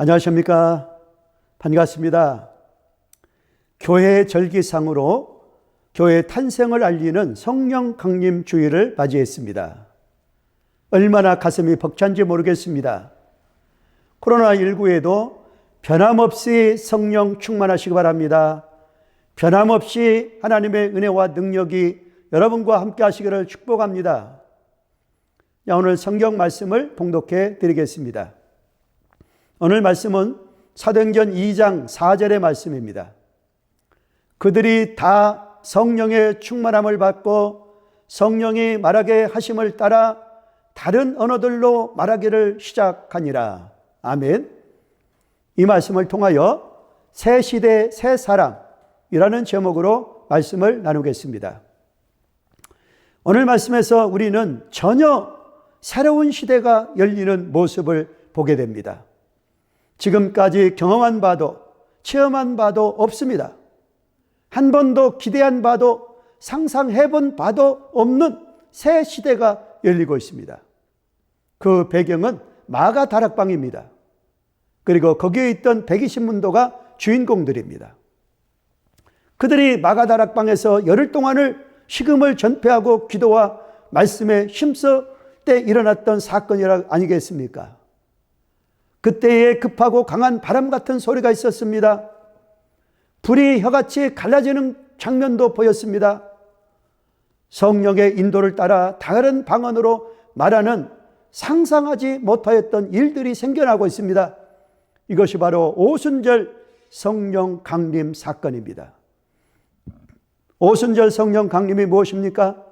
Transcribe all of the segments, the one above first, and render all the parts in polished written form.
안녕하십니까? 반갑습니다. 교회 절기상으로 교회 탄생을 알리는 성령 강림 주일을 맞이했습니다. 얼마나 가슴이 벅찬지 모르겠습니다. 코로나19에도 변함없이 성령 충만하시기 바랍니다. 변함없이 하나님의 은혜와 능력이 여러분과 함께 하시기를 축복합니다. 오늘 성경 말씀을 봉독해 드리겠습니다. 오늘 말씀은 사도행전 2장 4절의 말씀입니다. 그들이 다 성령의 충만함을 받고 성령이 말하게 하심을 따라 다른 언어들로 말하기를 시작하니라. 아멘. 이 말씀을 통하여 새 시대 새 사람이라는 제목으로 말씀을 나누겠습니다. 오늘 말씀에서 우리는 전혀 새로운 시대가 열리는 모습을 보게 됩니다. 지금까지 경험한 바도 체험한 바도 없습니다. 한 번도 기대한 바도 상상해 본 바도 없는 새 시대가 열리고 있습니다. 그 배경은 마가 다락방입니다. 그리고 거기에 있던 120문도가 주인공들입니다. 그들이 마가 다락방에서 열흘 동안을 식음을 전폐하고 기도와 말씀에 힘써 때 일어났던 사건이 아니겠습니까? 그때에 급하고 강한 바람 같은 소리가 있었습니다. 불이 혀같이 갈라지는 장면도 보였습니다. 성령의 인도를 따라 다른 방언으로 말하는 상상하지 못하였던 일들이 생겨나고 있습니다. 이것이 바로 오순절 성령 강림 사건입니다. 오순절 성령 강림이 무엇입니까?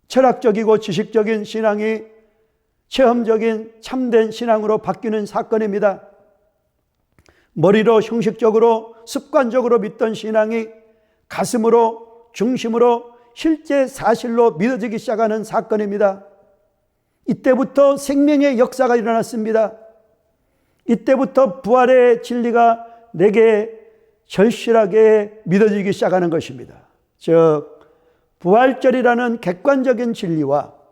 철학적이고 지식적인 신앙이 체험적인 참된 신앙으로 바뀌는 사건입니다. 머리로 형식적으로 습관적으로 믿던 신앙이 가슴으로 중심으로 실제 사실로 믿어지기 시작하는 사건입니다. 이때부터 생명의 역사가 일어났습니다. 이때부터 부활의 진리가 내게 절실하게 믿어지기 시작하는 것입니다. 즉 부활절이라는 객관적인 진리와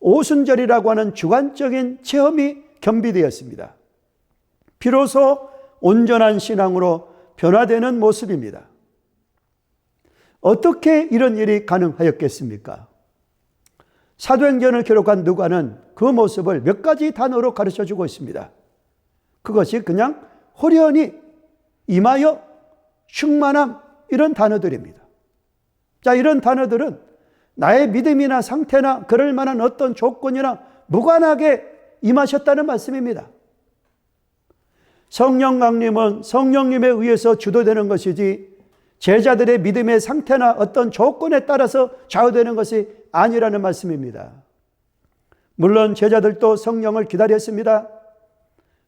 오순절이라고 하는 주관적인 체험이 겸비되었습니다. 비로소 온전한 신앙으로 변화되는 모습입니다. 어떻게 이런 일이 가능하였겠습니까? 사도행전을 기록한 누가는 그 모습을 몇 가지 단어로 가르쳐주고 있습니다. 그것이 그냥 호련히, 임하여, 충만함 이런 단어들입니다. 자, 이런 단어들은 나의 믿음이나 상태나 그럴 만한 어떤 조건이나 무관하게 임하셨다는 말씀입니다. 성령 강림은 성령님에 의해서 주도되는 것이지 제자들의 믿음의 상태나 어떤 조건에 따라서 좌우되는 것이 아니라는 말씀입니다. 물론 제자들도 성령을 기다렸습니다.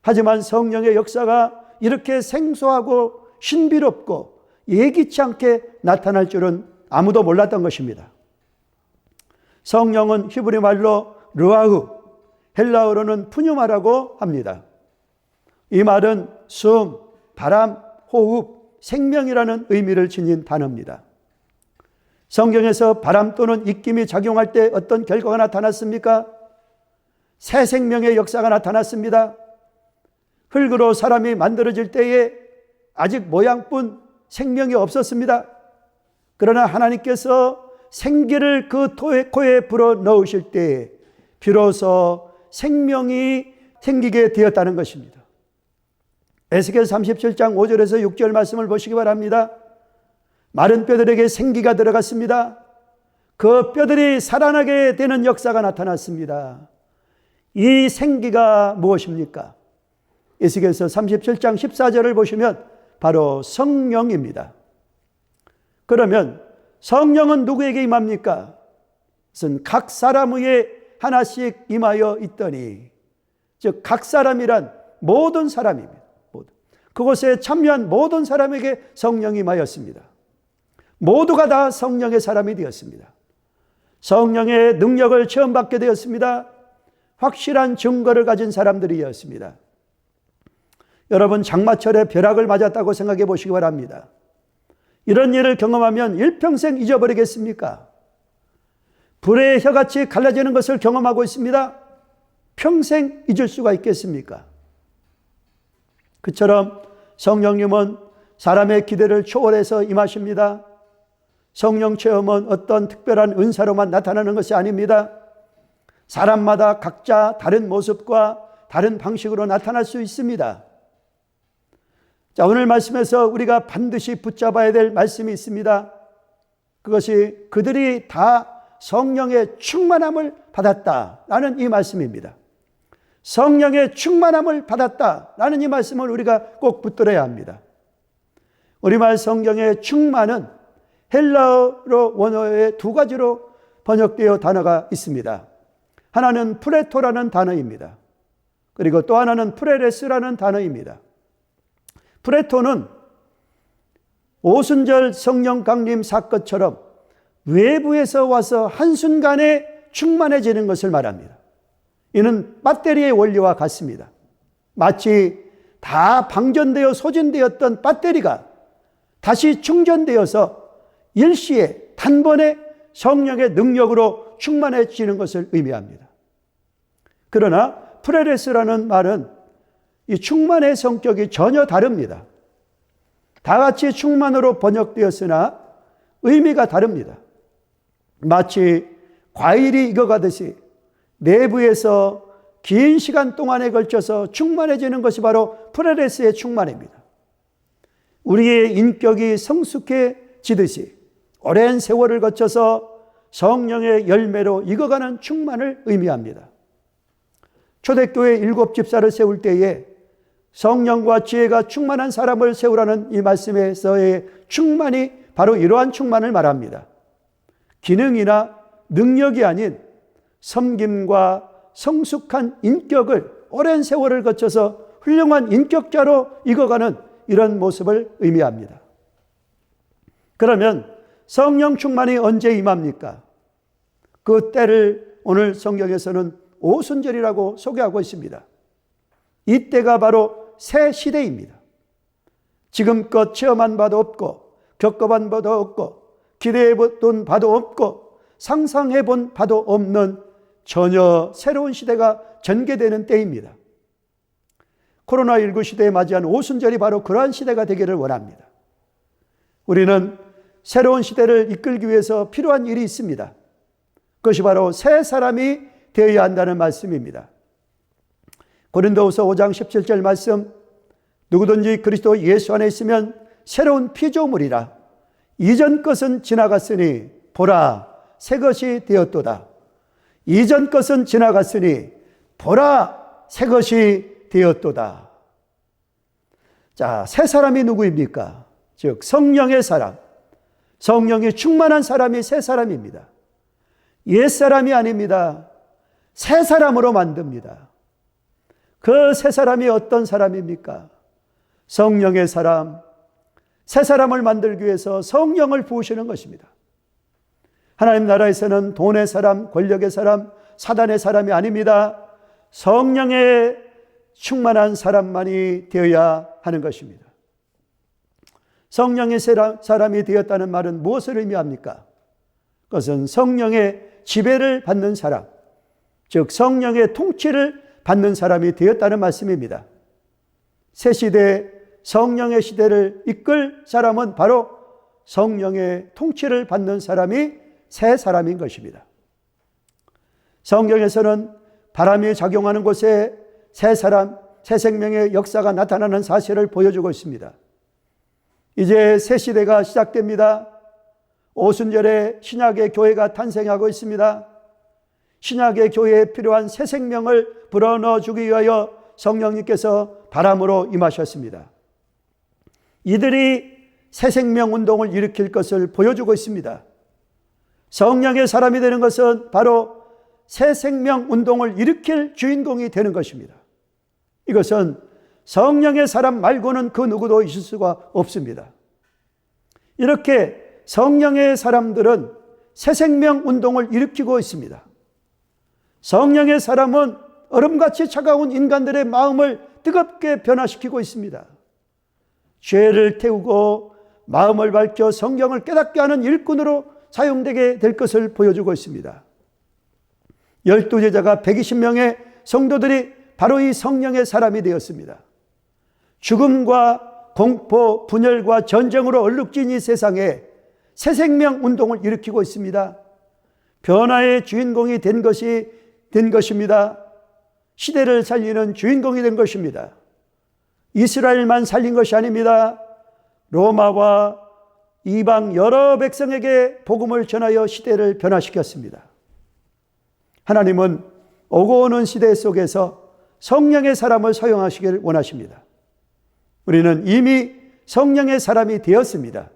하지만 성령의 역사가 이렇게 생소하고 신비롭고 예기치 않게 나타날 줄은 아무도 몰랐던 것입니다. 성령은 히브리 말로 르아흐, 헬라어로는 푸뉴마라고 합니다. 이 말은 숨, 바람, 호흡, 생명이라는 의미를 지닌 단어입니다. 성경에서 바람 또는 입김이 작용할 때 어떤 결과가 나타났습니까? 새 생명의 역사가 나타났습니다. 흙으로 사람이 만들어질 때에 아직 모양뿐 생명이 없었습니다. 그러나 하나님께서 생기를 그 코에 불어 넣으실 때 비로소 생명이 생기게 되었다는 것입니다. 에스겔 37장 5절에서 6절 말씀을 보시기 바랍니다. 마른 뼈들에게 생기가 들어갔습니다. 그 뼈들이 살아나게 되는 역사가 나타났습니다. 이 생기가 무엇입니까? 에스겔서 37장 14절을 보시면 바로 성령입니다. 그러면 성령은 누구에게 임합니까? 그것은 각 사람 위에 하나씩 임하여 있더니, 즉 각 사람이란 모든 사람입니다. 그곳에 참여한 모든 사람에게 성령이 임하였습니다. 모두가 다 성령의 사람이 되었습니다. 성령의 능력을 체험받게 되었습니다. 확실한 증거를 가진 사람들이었습니다. 여러분, 장마철에 벼락을 맞았다고 생각해 보시기 바랍니다. 이런 일을 경험하면 일평생 잊어버리겠습니까? 불의 혀같이 갈라지는 것을 경험하고 있습니다. 평생 잊을 수가 있겠습니까? 그처럼 성령님은 사람의 기대를 초월해서 임하십니다. 성령 체험은 어떤 특별한 은사로만 나타나는 것이 아닙니다. 사람마다 각자 다른 모습과 다른 방식으로 나타날 수 있습니다. 자, 오늘 말씀에서 우리가 반드시 붙잡아야 될 말씀이 있습니다. 그것이 그들이 다 성령의 충만함을 받았다라는 이 말씀입니다. 성령의 충만함을 받았다라는 이 말씀을 우리가 꼭 붙들어야 합니다. 우리말 성경의 충만은 헬라어 원어의 두 가지로 번역되어 단어가 있습니다. 하나는 프레토라는 단어입니다. 그리고 또 하나는 프레레스라는 단어입니다. 프레토는 오순절 성령 강림 사건처럼 외부에서 와서 한순간에 충만해지는 것을 말합니다. 이는 배터리의 원리와 같습니다. 마치 다 방전되어 소진되었던 배터리가 다시 충전되어서 일시에 단번에 성령의 능력으로 충만해지는 것을 의미합니다. 그러나 프레레스라는 말은 이 충만의 성격이 전혀 다릅니다. 다 같이 충만으로 번역되었으나 의미가 다릅니다. 마치 과일이 익어가듯이 내부에서 긴 시간 동안에 걸쳐서 충만해지는 것이 바로 프레레스의 충만입니다. 우리의 인격이 성숙해지듯이 오랜 세월을 거쳐서 성령의 열매로 익어가는 충만을 의미합니다. 초대교회 7집사를 세울 때에 성령과 지혜가 충만한 사람을 세우라는 이 말씀에서의 충만이 바로 이러한 충만을 말합니다. 기능이나 능력이 아닌 섬김과 성숙한 인격을 오랜 세월을 거쳐서 훌륭한 인격자로 익어가는 이런 모습을 의미합니다. 그러면 성령 충만이 언제 임합니까? 그 때를 오늘 성경에서는 오순절이라고 소개하고 있습니다. 이 때가 바로 새 시대입니다. 지금껏 체험한 바도 없고 겪어본 바도 없고 기대해본 바도 없고 상상해본 바도 없는 전혀 새로운 시대가 전개되는 때입니다. 코로나19 시대에 맞이한 오순절이 바로 그러한 시대가 되기를 원합니다. 우리는 새로운 시대를 이끌기 위해서 필요한 일이 있습니다. 그것이 바로 새 사람이 되어야 한다는 말씀입니다. 고린도후서 5장 17절 말씀, 누구든지 그리스도 예수 안에 있으면 새로운 피조물이라. 이전 것은 지나갔으니 보라 새 것이 되었도다. 이전 것은 지나갔으니 보라 새 것이 되었도다. 자, 새 사람이 누구입니까? 즉 성령의 사람, 성령이 충만한 사람이 새 사람입니다. 옛 사람이 아닙니다. 새 사람으로 만듭니다. 그 새 사람이 어떤 사람입니까? 성령의 사람, 새 사람을 만들기 위해서 성령을 부으시는 것입니다. 하나님 나라에서는 돈의 사람, 권력의 사람, 사단의 사람이 아닙니다. 성령의 충만한 사람만이 되어야 하는 것입니다. 성령의 사람이 되었다는 말은 무엇을 의미합니까? 그것은 성령의 지배를 받는 사람, 즉 성령의 통치를 받는 사람이 되었다는 말씀입니다. 새 시대, 성령의 시대를 이끌 사람은 바로 성령의 통치를 받는 사람이 새 사람인 것입니다. 성경에서는 바람이 작용하는 곳에 새 사람, 새 생명의 역사가 나타나는 사실을 보여주고 있습니다. 이제 새 시대가 시작됩니다. 오순절에 신약의 교회가 탄생하고 있습니다. 신약의 교회에 필요한 새 생명을 불어넣어 주기 위하여 성령님께서 바람으로 임하셨습니다. 이들이 새 생명 운동을 일으킬 것을 보여주고 있습니다. 성령의 사람이 되는 것은 바로 새 생명 운동을 일으킬 주인공이 되는 것입니다. 이것은 성령의 사람 말고는 그 누구도 있을 수가 없습니다. 이렇게 성령의 사람들은 새 생명 운동을 일으키고 있습니다. 성령의 사람은 얼음같이 차가운 인간들의 마음을 뜨겁게 변화시키고 있습니다. 죄를 태우고 마음을 밝혀 성경을 깨닫게 하는 일꾼으로 사용되게 될 것을 보여주고 있습니다. 12제자가 120명의 성도들이 바로 이 성령의 사람이 되었습니다. 죽음과 공포, 분열과 전쟁으로 얼룩진 이 세상에 새 생명 운동을 일으키고 있습니다. 변화의 주인공이 된 것입니다. 시대를 살리는 주인공이 된 것입니다. 이스라엘만 살린 것이 아닙니다. 로마와 이방 여러 백성에게 복음을 전하여 시대를 변화시켰습니다. 하나님은 오고 오는 시대 속에서 성령의 사람을 사용하시길 원하십니다. 우리는 이미 성령의 사람이 되었습니다.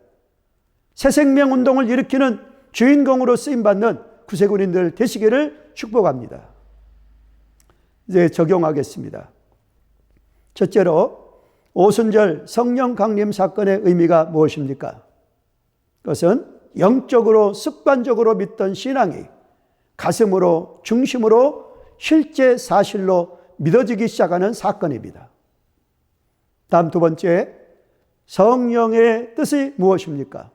새 생명 운동을 일으키는 주인공으로 쓰임받는 구세군인들 되시기를 축복합니다. 이제 적용하겠습니다. 첫째로 오순절 성령 강림 사건의 의미가 무엇입니까? 그것은 영적으로 습관적으로 믿던 신앙이 가슴으로 중심으로 실제 사실로 믿어지기 시작하는 사건입니다. 다음 두 번째, 성령의 뜻이 무엇입니까?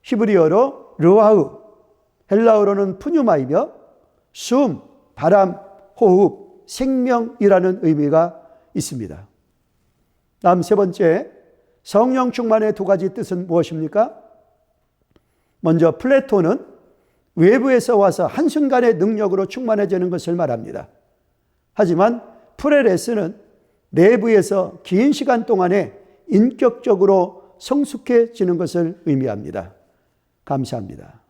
히브리어로 르와흐, 헬라어로는 푸뉴마이며 숨, 바람, 호흡, 생명이라는 의미가 있습니다. 다음 세 번째, 성령 충만의 두 가지 뜻은 무엇입니까? 먼저 플레톤은 외부에서 와서 한순간의 능력으로 충만해지는 것을 말합니다. 하지만 프레레스는 내부에서 긴 시간 동안에 인격적으로 성숙해지는 것을 의미합니다. 감사합니다.